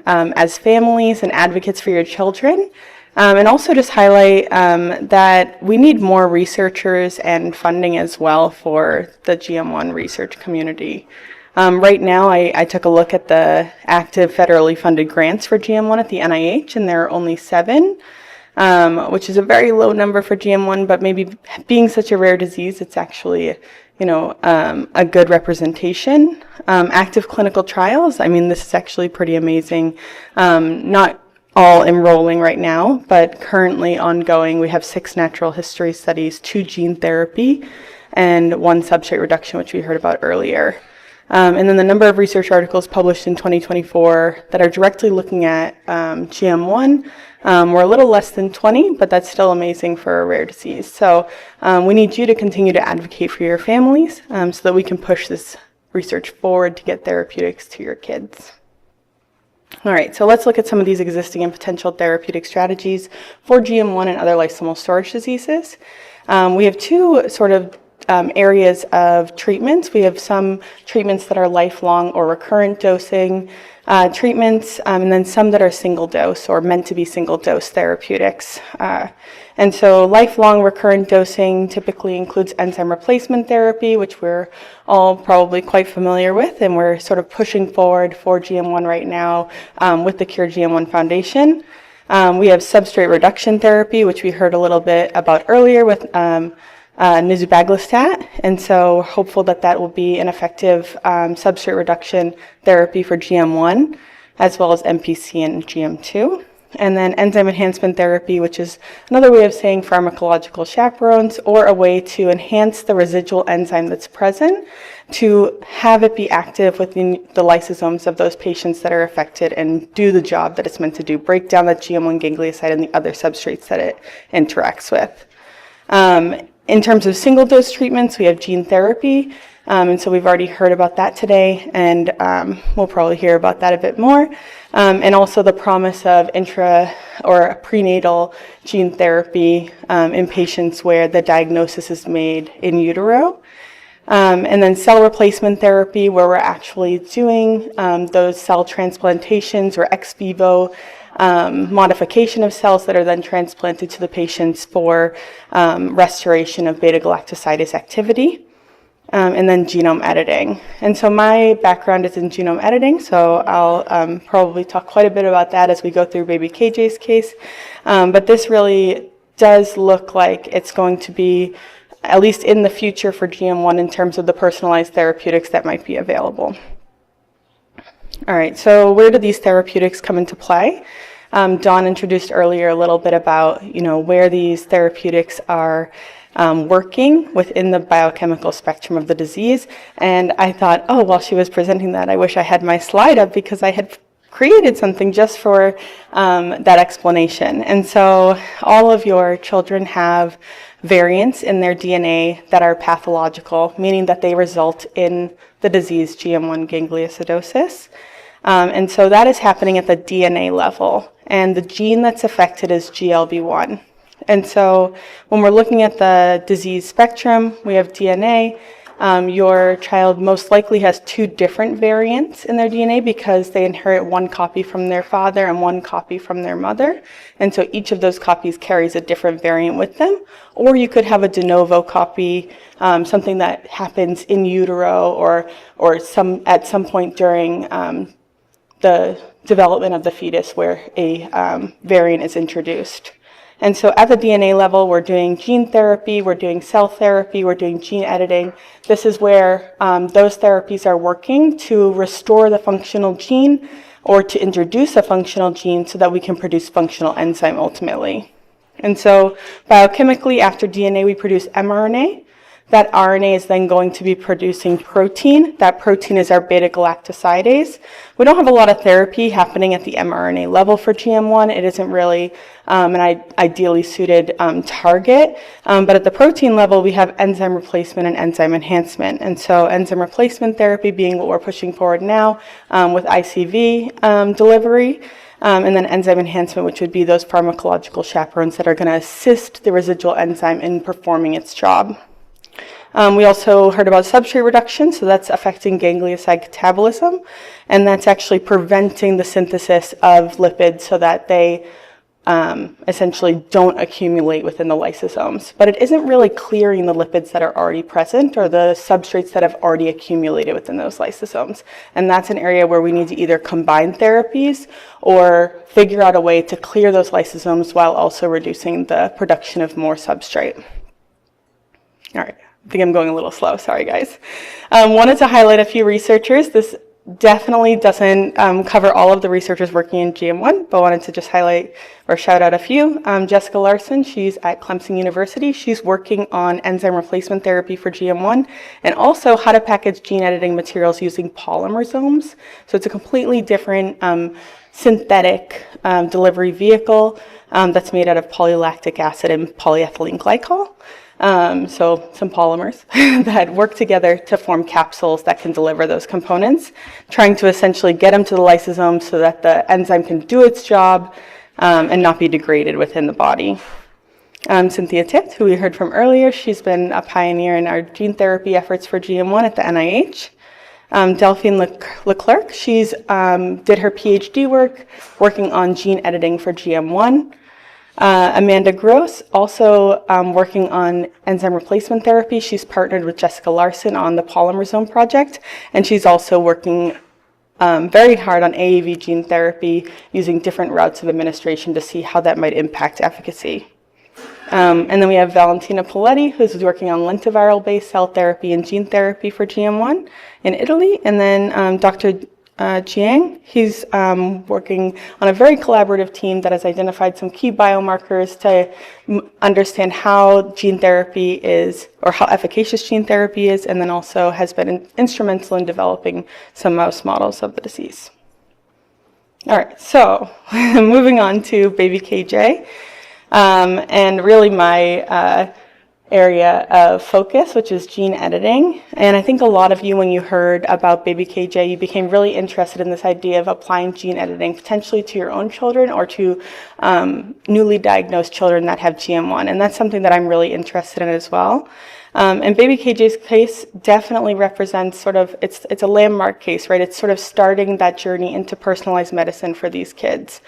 as families and advocates for your children. And also just highlight that we need more researchers and funding as well for the GM1 research community. Right now, I took a look at the active federally funded grants for GM1 at the NIH, and there are only 7, which is a very low number for GM1, but maybe being such a rare disease, it's actually, a good representation. Active clinical trials, I mean, this is actually pretty amazing. Not all enrolling right now, but currently ongoing. We have 6 natural history studies, 2 gene therapy, and 1 substrate reduction, which we heard about earlier. And then the number of research articles published in 2024 that are directly looking at GM1 were a little less than 20, but that's still amazing for a rare disease. So we need you to continue to advocate for your families so that we can push this research forward to get therapeutics to your kids. All right, so let's look at some of these existing and potential therapeutic strategies for GM1 and other lysosomal storage diseases. We have 2 sort of areas of treatments. We have some treatments that are lifelong or recurrent dosing treatments, and then some that are single dose or meant to be single dose therapeutics. And so lifelong recurrent dosing typically includes enzyme replacement therapy, which we're all probably quite familiar with, and we're sort of pushing forward for GM1 right now with the Cure GM1 Foundation. We have substrate reduction therapy, which we heard a little bit about earlier with nizubaglistat, and so hopeful that that will be an effective substrate reduction therapy for GM1, as well as MPC and GM2. And then enzyme enhancement therapy, which is another way of saying pharmacological chaperones, or a way to enhance the residual enzyme that's present to have it be active within the lysosomes of those patients that are affected and do the job that it's meant to do, break down that GM1 ganglioside and the other substrates that it interacts with. In terms of single dose treatments, we have gene therapy, and so we've already heard about that today, and we'll probably hear about that a bit more. And also the promise of intra or prenatal gene therapy in patients where the diagnosis is made in utero. And then cell replacement therapy, where we're actually doing those cell transplantations or ex vivo modification of cells that are then transplanted to the patients for restoration of beta-galactosidase activity, and then genome editing. And so my background is in genome editing, so I'll probably talk quite a bit about that as we go through baby KJ's case. But this really does look like it's going to be, at least in the future for GM1, in terms of the personalized therapeutics that might be available. All right, so where do these therapeutics come into play? Dawn introduced earlier a little bit about, where these therapeutics are working within the biochemical spectrum of the disease. And I thought, while she was presenting that, I wish I had my slide up because I had created something just for that explanation. And so all of your children have variants in their DNA that are pathological, meaning that they result in the disease GM1 gangliosidosis. And so that is happening at the DNA level, and the gene that's affected is GLB1. And so when we're looking at the disease spectrum, we have DNA. Your child most likely has 2 different variants in their DNA because they inherit 1 copy from their father and 1 copy from their mother. And so each of those copies carries a different variant with them. Or you could have a de novo copy, something that happens in utero or at some point during the development of the fetus where a variant is introduced. And so at the DNA level, we're doing gene therapy, we're doing cell therapy, we're doing gene editing. This is where those therapies are working to restore the functional gene or to introduce a functional gene so that we can produce functional enzyme ultimately. And so biochemically, after DNA, we produce mRNA. That RNA is then going to be producing protein. That protein is our beta-galactosidase. We don't have a lot of therapy happening at the mRNA level for GM1. It isn't really an ideally suited target. But at the protein level, we have enzyme replacement and enzyme enhancement. And so enzyme replacement therapy being what we're pushing forward now with ICV delivery. And then enzyme enhancement, which would be those pharmacological chaperones that are going to assist the residual enzyme in performing its job. We also heard about substrate reduction, so that's affecting ganglioside catabolism, and that's actually preventing the synthesis of lipids so that they essentially don't accumulate within the lysosomes. But it isn't really clearing the lipids that are already present or the substrates that have already accumulated within those lysosomes. And that's an area where we need to either combine therapies or figure out a way to clear those lysosomes while also reducing the production of more substrate. All right, I think I'm going a little slow, sorry guys. Wanted to highlight a few researchers. This definitely doesn't cover all of the researchers working in GM1, but wanted to just highlight or shout out a few. Jessica Larson, she's at Clemson University. She's working on enzyme replacement therapy for GM1 and also how to package gene editing materials using polymersomes. So it's a completely different synthetic delivery vehicle that's made out of polylactic acid and polyethylene glycol. So some polymers that work together to form capsules that can deliver those components, trying to essentially get them to the lysosome so that the enzyme can do its job and not be degraded within the body. Cynthia Tift, who we heard from earlier, she's been a pioneer in our gene therapy efforts for GM1 at the NIH. Delphine Leclerc, she's did her PhD work working on gene editing for GM1. Amanda Gross, also working on enzyme replacement therapy. She's partnered with Jessica Larson on the polymersome project, and she's also working very hard on AAV gene therapy using different routes of administration to see how that might impact efficacy. And then we have Valentina Poletti, who's working on lentiviral-based cell therapy and gene therapy for GM1 in Italy, and then Dr. Chiang, he's working on a very collaborative team that has identified some key biomarkers to understand how gene therapy is, or how efficacious gene therapy is, and then also has been instrumental in developing some mouse models of the disease. All right, so moving on to baby KJ, and really my area of focus, which is gene editing. And I think a lot of you, when you heard about baby KJ, you became really interested in this idea of applying gene editing potentially to your own children or to newly diagnosed children that have GM1. And that's something that I'm really interested in as well. And baby KJ's case definitely represents sort of, it's a landmark case, right? It's sort of starting that journey into personalized medicine for these kids.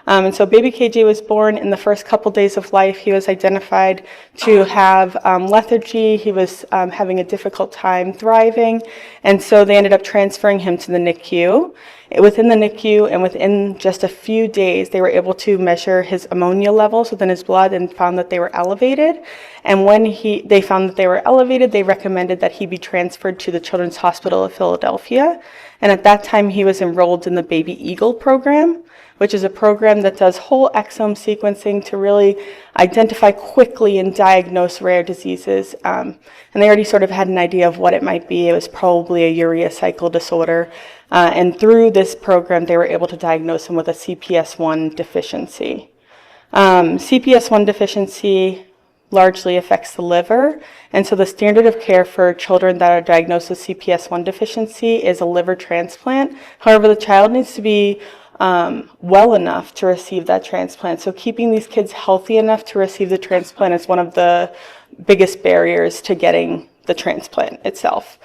And so baby KJ was born. In the first couple days of life, he was identified to have lethargy. He was having a difficult time thriving. And so they ended up transferring him to the NICU. Within the NICU and within just a few days, they were able to measure his ammonia levels within his blood and found that they were elevated. And when they found that they were elevated, they recommended that he be transferred to the Children's Hospital of Philadelphia. And at that time, he was enrolled in the Baby Eagle program, which is a program that does whole exome sequencing to really identify quickly and diagnose rare diseases. And they already sort of had an idea of what it might be. It was probably a urea cycle disorder. And through this program, they were able to diagnose him with a CPS1 deficiency. CPS1 deficiency largely affects the liver. And so the standard of care for children that are diagnosed with CPS1 deficiency is a liver transplant. However, the child needs to be well enough to receive that transplant. So keeping these kids healthy enough to receive the transplant is one of the biggest barriers to getting the transplant itself.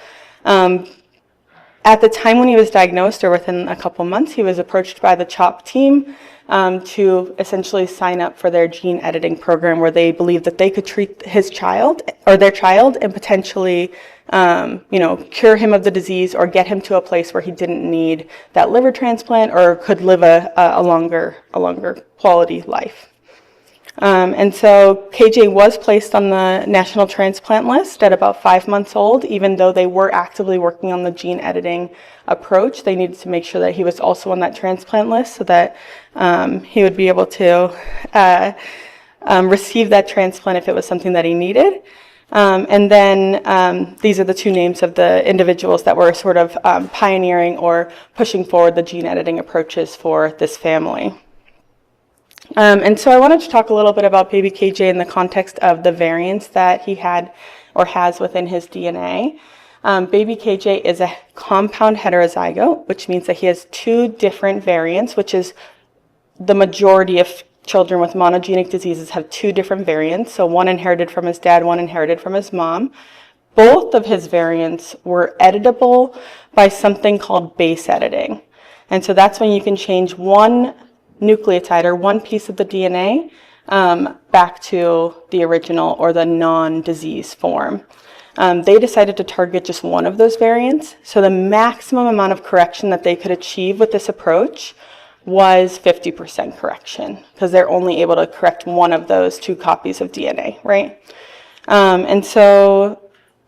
At the time when he was diagnosed, or within a couple months, he was approached by the CHOP team to essentially sign up for their gene editing program, where they believed that they could treat his child or their child and potentially cure him of the disease or get him to a place where he didn't need that liver transplant or could live a longer quality life. And so KJ was placed on the national transplant list at about 5 months old. Even though they were actively working on the gene editing approach, they needed to make sure that he was also on that transplant list so that he would be able to receive that transplant if it was something that he needed. And then these are the two names of the individuals that were sort of pioneering or pushing forward the gene editing approaches for this family. And so I wanted to talk a little bit about baby KJ in the context of the variants that he had or has within his DNA. Baby KJ is a compound heterozygote, which means that he has two different variants, which is the majority of children with monogenic diseases have two different variants. So one inherited from his dad, one inherited from his mom. both of his variants were editable by something called base editing. And so that's when you can change one nucleotide or one piece of the DNA back to the original or the non-disease form. They decided to target just one of those variants. So the maximum amount of correction that they could achieve with this approach was 50% correction, because they're only able to correct one of those 2 copies of DNA, right? And so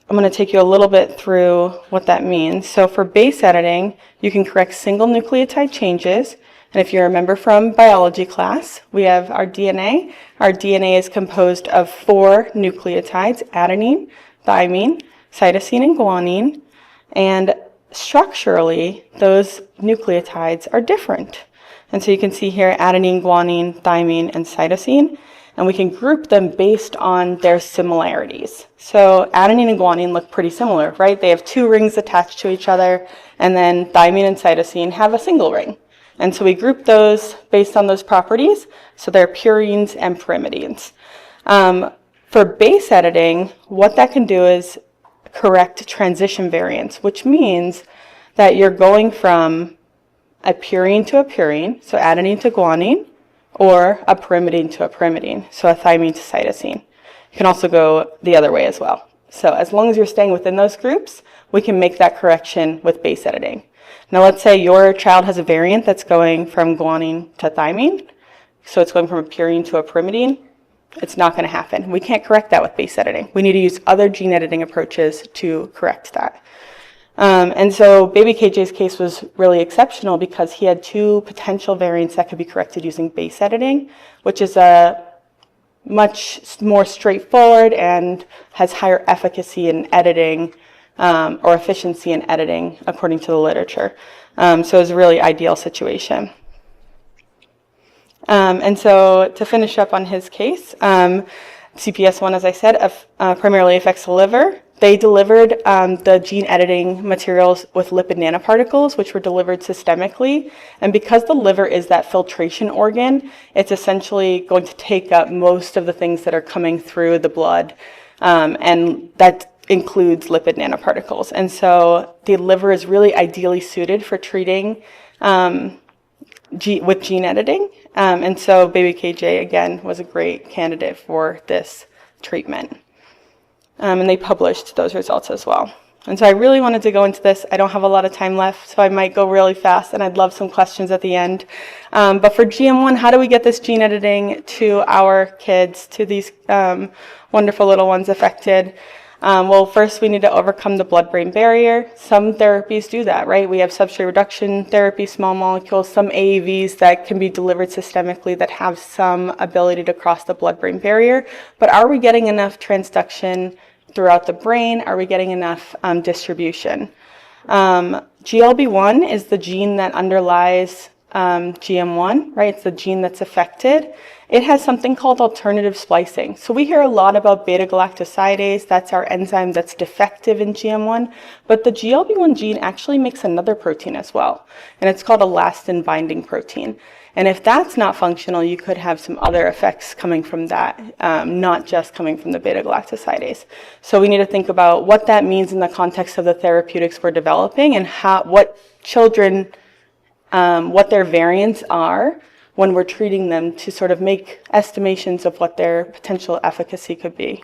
I'm going to take you a little bit through what that means. So for base editing, you can correct single nucleotide changes. And if you remember from biology class, we have our DNA. Our DNA is composed of 4 nucleotides: adenine, thymine, cytosine, and guanine. And structurally, those nucleotides are different. And so you can see here adenine, guanine, thymine, and cytosine. And we can group them based on their similarities. So adenine and guanine look pretty similar, right? They have 2 rings attached to each other, and then thymine and cytosine have a single ring. And so we group those based on those properties, so they're purines and pyrimidines. For base editing, what that can do is correct transition variants, which means that you're going from a purine to a purine, so adenine to guanine, or a pyrimidine to a pyrimidine, so a thymine to cytosine. You can also go the other way as well. So as long as you're staying within those groups, we can make that correction with base editing. Now let's say your child has a variant that's going from guanine to thymine, so it's going from a purine to a pyrimidine. It's not going to happen. We can't correct that with base editing. We need to use other gene editing approaches to correct that. And so baby KJ's case was really exceptional because he had 2 potential variants that could be corrected using base editing, which is a much more straightforward and has higher efficacy in editing or efficiency in editing according to the literature. So it was a really ideal situation. And so to finish up on his case, CPS1, as I said, primarily affects the liver. They delivered the gene editing materials with lipid nanoparticles, which were delivered systemically. And because the liver is that filtration organ, it's essentially going to take up most of the things that are coming through the blood. And that includes lipid nanoparticles. And so the liver is really ideally suited for treating with gene editing. And so baby KJ, again, was a great candidate for this treatment. And they published those results as well. And so I really wanted to go into this. I don't have a lot of time left, so I might go really fast, and I'd love some questions at the end. But for GM1, how do we get this gene editing to our kids, to these wonderful little ones affected? Well, first we need to overcome the blood-brain barrier. Some therapies do that, right? We have substrate reduction therapy, small molecules, some AAVs that can be delivered systemically that have some ability to cross the blood-brain barrier. But are we getting enough transduction throughout the brain? Are we getting enough distribution? GLB1 is the gene that underlies GM1, right? It's the gene that's affected. It has something called alternative splicing. So we hear a lot about beta-galactosidase. That's our enzyme that's defective in GM1. But the GLB1 gene actually makes another protein as well. And it's called elastin binding protein. And if that's not functional, you could have some other effects coming from that, not just coming from the beta-galactosidase. So we need to think about what that means in the context of the therapeutics we're developing and what children, what their variants are when we're treating them, to sort of make estimations of what their potential efficacy could be.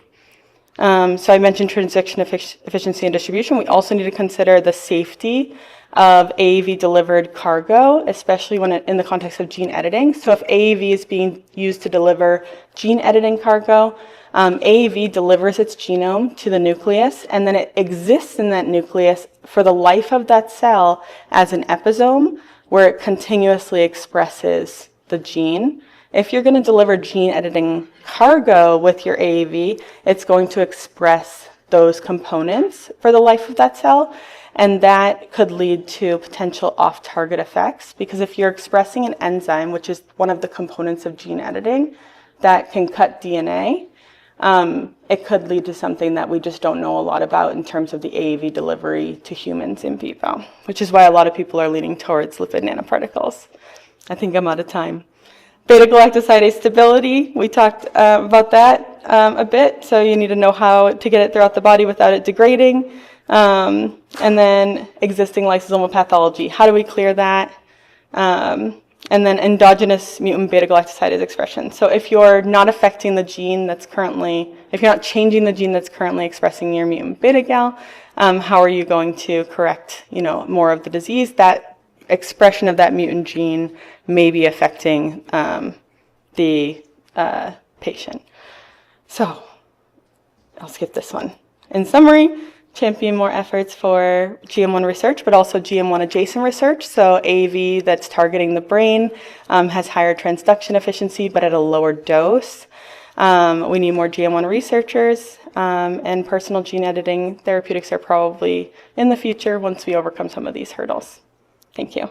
So I mentioned transduction efficiency and distribution. We also need to consider the safety of AAV-delivered cargo, especially when in the context of gene editing. So if AAV is being used to deliver gene editing cargo, AAV delivers its genome to the nucleus, and then it exists in that nucleus for the life of that cell as an episome, where it continuously expresses the gene. If you're going to deliver gene editing cargo with your AAV, it's going to express those components for the life of that cell, and that could lead to potential off-target effects, because if you're expressing an enzyme, which is one of the components of gene editing, that can cut DNA, it could lead to something that we just don't know a lot about in terms of the AAV delivery to humans in vivo, which is why a lot of people are leaning towards lipid nanoparticles. I think I'm out of time. Beta-galactosidase stability, we talked about that. a bit, so you need to know how to get it throughout the body without it degrading. And then existing lysosomal pathology. How do we clear that? And then endogenous mutant beta-galactosidase expression. So if you're not affecting the gene that's currently, if you're not changing the gene that's currently expressing your mutant beta-gal, how are you going to correct, more of the disease? That expression of that mutant gene may be affecting the patient. So I'll skip this one. In summary, champion more efforts for GM1 research, but also GM1 adjacent research. So AAV that's targeting the brain has higher transduction efficiency, but at a lower dose. We need more GM1 researchers, and personal gene editing therapeutics are probably in the future once we overcome some of these hurdles. Thank you.